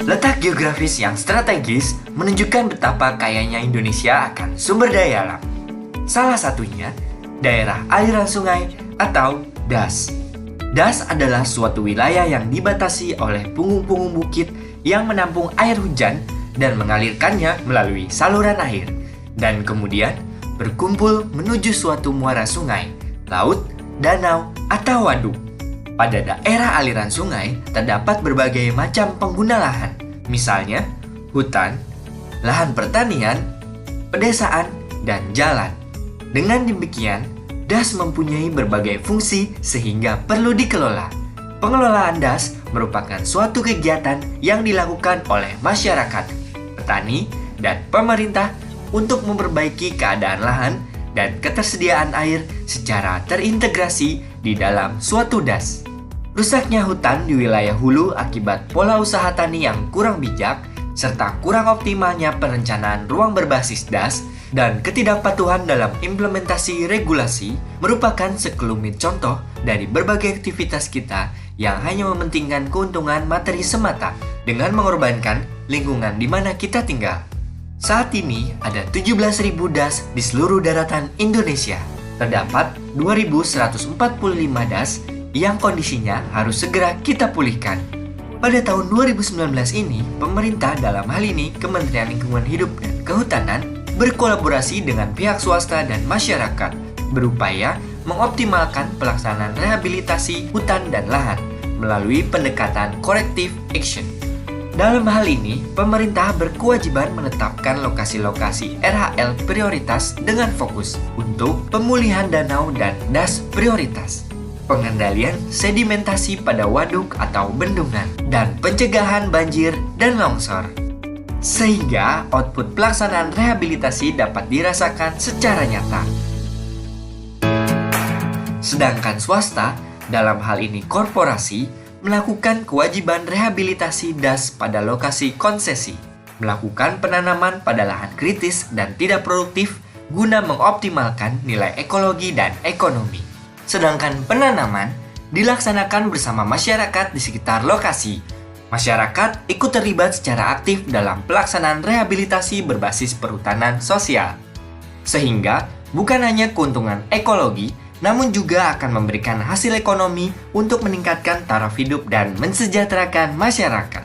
Letak geografis yang strategis menunjukkan betapa kayanya Indonesia akan sumber daya alam. Salah satunya, daerah aliran sungai atau DAS. DAS adalah suatu wilayah yang dibatasi oleh punggung-punggung bukit yang menampung air hujan dan mengalirkannya melalui saluran air, dan kemudian berkumpul menuju suatu muara sungai, laut, danau, atau waduk. Pada daerah aliran sungai, terdapat berbagai macam pengguna lahan, misalnya hutan, lahan pertanian, pedesaan, dan jalan. Dengan demikian, DAS mempunyai berbagai fungsi sehingga perlu dikelola. Pengelolaan DAS merupakan suatu kegiatan yang dilakukan oleh masyarakat, petani, dan pemerintah untuk memperbaiki keadaan lahan dan ketersediaan air secara terintegrasi di dalam suatu DAS. Rusaknya hutan di wilayah hulu akibat pola usaha tani yang kurang bijak, serta kurang optimalnya perencanaan ruang berbasis DAS, dan ketidakpatuhan dalam implementasi regulasi merupakan sekelumit contoh dari berbagai aktivitas kita yang hanya mementingkan keuntungan materi semata dengan mengorbankan lingkungan di mana kita tinggal. Saat ini ada 17.000 DAS di seluruh daratan Indonesia. Terdapat 2.145 DAS yang kondisinya harus segera kita pulihkan. Pada tahun 2019 ini, pemerintah, dalam hal ini Kementerian Lingkungan Hidup dan Kehutanan, berkolaborasi dengan pihak swasta dan masyarakat, berupaya mengoptimalkan pelaksanaan rehabilitasi hutan dan lahan melalui pendekatan corrective action. Dalam hal ini, pemerintah berkewajiban menetapkan lokasi-lokasi RHL prioritas dengan fokus untuk pemulihan danau dan DAS prioritas, pengendalian sedimentasi pada waduk atau bendungan, dan pencegahan banjir dan longsor. Sehingga output pelaksanaan rehabilitasi dapat dirasakan secara nyata. Sedangkan swasta, dalam hal ini korporasi, melakukan kewajiban rehabilitasi DAS pada lokasi konsesi, melakukan penanaman pada lahan kritis dan tidak produktif guna mengoptimalkan nilai ekologi dan ekonomi. Sedangkan penanaman dilaksanakan bersama masyarakat di sekitar lokasi. Masyarakat ikut terlibat secara aktif dalam pelaksanaan rehabilitasi berbasis perhutanan sosial. Sehingga bukan hanya keuntungan ekologi, namun juga akan memberikan hasil ekonomi untuk meningkatkan taraf hidup dan mensejahterakan masyarakat.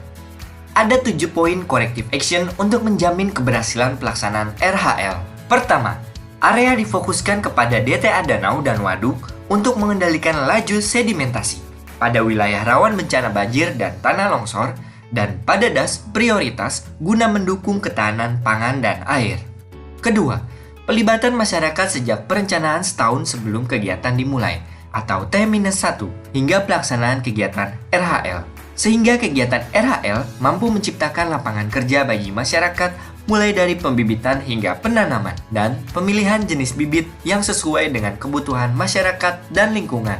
Ada 7 poin corrective action untuk menjamin keberhasilan pelaksanaan RHL. Pertama, area difokuskan kepada DTA danau dan waduk untuk mengendalikan laju sedimentasi pada wilayah rawan bencana banjir dan tanah longsor, dan pada DAS prioritas guna mendukung ketahanan pangan dan air. Kedua, pelibatan masyarakat sejak perencanaan setahun sebelum kegiatan dimulai atau T-1 hingga pelaksanaan kegiatan RHL, sehingga kegiatan RHL mampu menciptakan lapangan kerja bagi masyarakat mulai dari pembibitan hingga penanaman dan pemilihan jenis bibit yang sesuai dengan kebutuhan masyarakat dan lingkungan.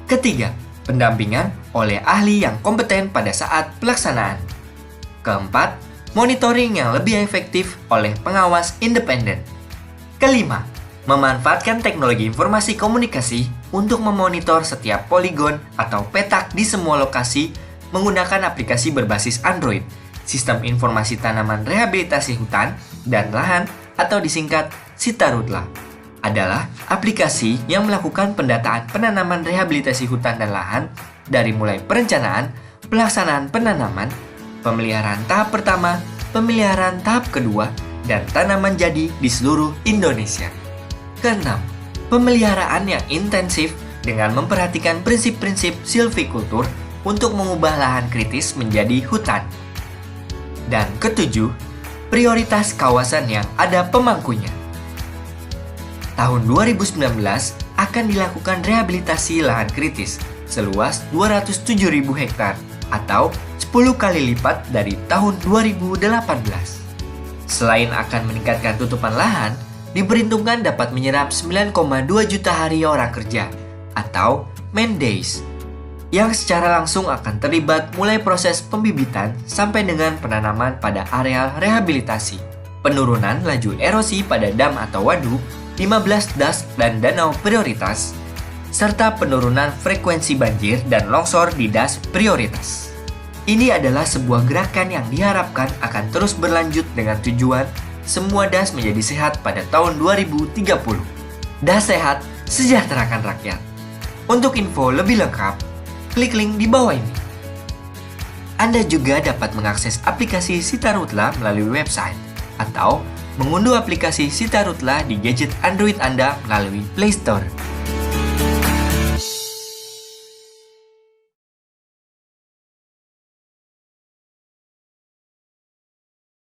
Ketiga, pendampingan oleh ahli yang kompeten pada saat pelaksanaan. Keempat, monitoring yang lebih efektif oleh pengawas independen. Kelima, memanfaatkan teknologi informasi komunikasi untuk memonitor setiap poligon atau petak di semua lokasi menggunakan aplikasi berbasis Android, Sistem Informasi Tanaman Rehabilitasi Hutan dan Lahan atau disingkat SITARUDLA. Adalah aplikasi yang melakukan pendataan penanaman rehabilitasi hutan dan lahan dari mulai perencanaan, pelaksanaan penanaman, pemeliharaan tahap pertama, pemeliharaan tahap kedua, dan tanaman jadi di seluruh Indonesia. Keenam, pemeliharaan yang intensif dengan memperhatikan prinsip-prinsip silvikultur untuk mengubah lahan kritis menjadi hutan. Dan ketujuh, prioritas kawasan yang ada pemangkunya. Tahun 2019 akan dilakukan rehabilitasi lahan kritis seluas 207.000 hektar atau 10 kali lipat dari tahun 2018. Selain akan meningkatkan tutupan lahan, diperhitungkan dapat menyerap 9,2 juta hari orang kerja atau man days, yang secara langsung akan terlibat mulai proses pembibitan sampai dengan penanaman pada areal rehabilitasi, penurunan laju erosi pada dam atau waduk, 15 DAS dan danau prioritas, serta penurunan frekuensi banjir dan longsor di DAS prioritas. Ini adalah sebuah gerakan yang diharapkan akan terus berlanjut dengan tujuan semua DAS menjadi sehat pada tahun 2030. DAS sehat, sejahterakan rakyat. Untuk info lebih lengkap, klik link di bawah ini. Anda juga dapat mengakses aplikasi Sitarutla melalui website atau mengunduh aplikasi Sitarutla di gadget Android Anda melalui Play Store.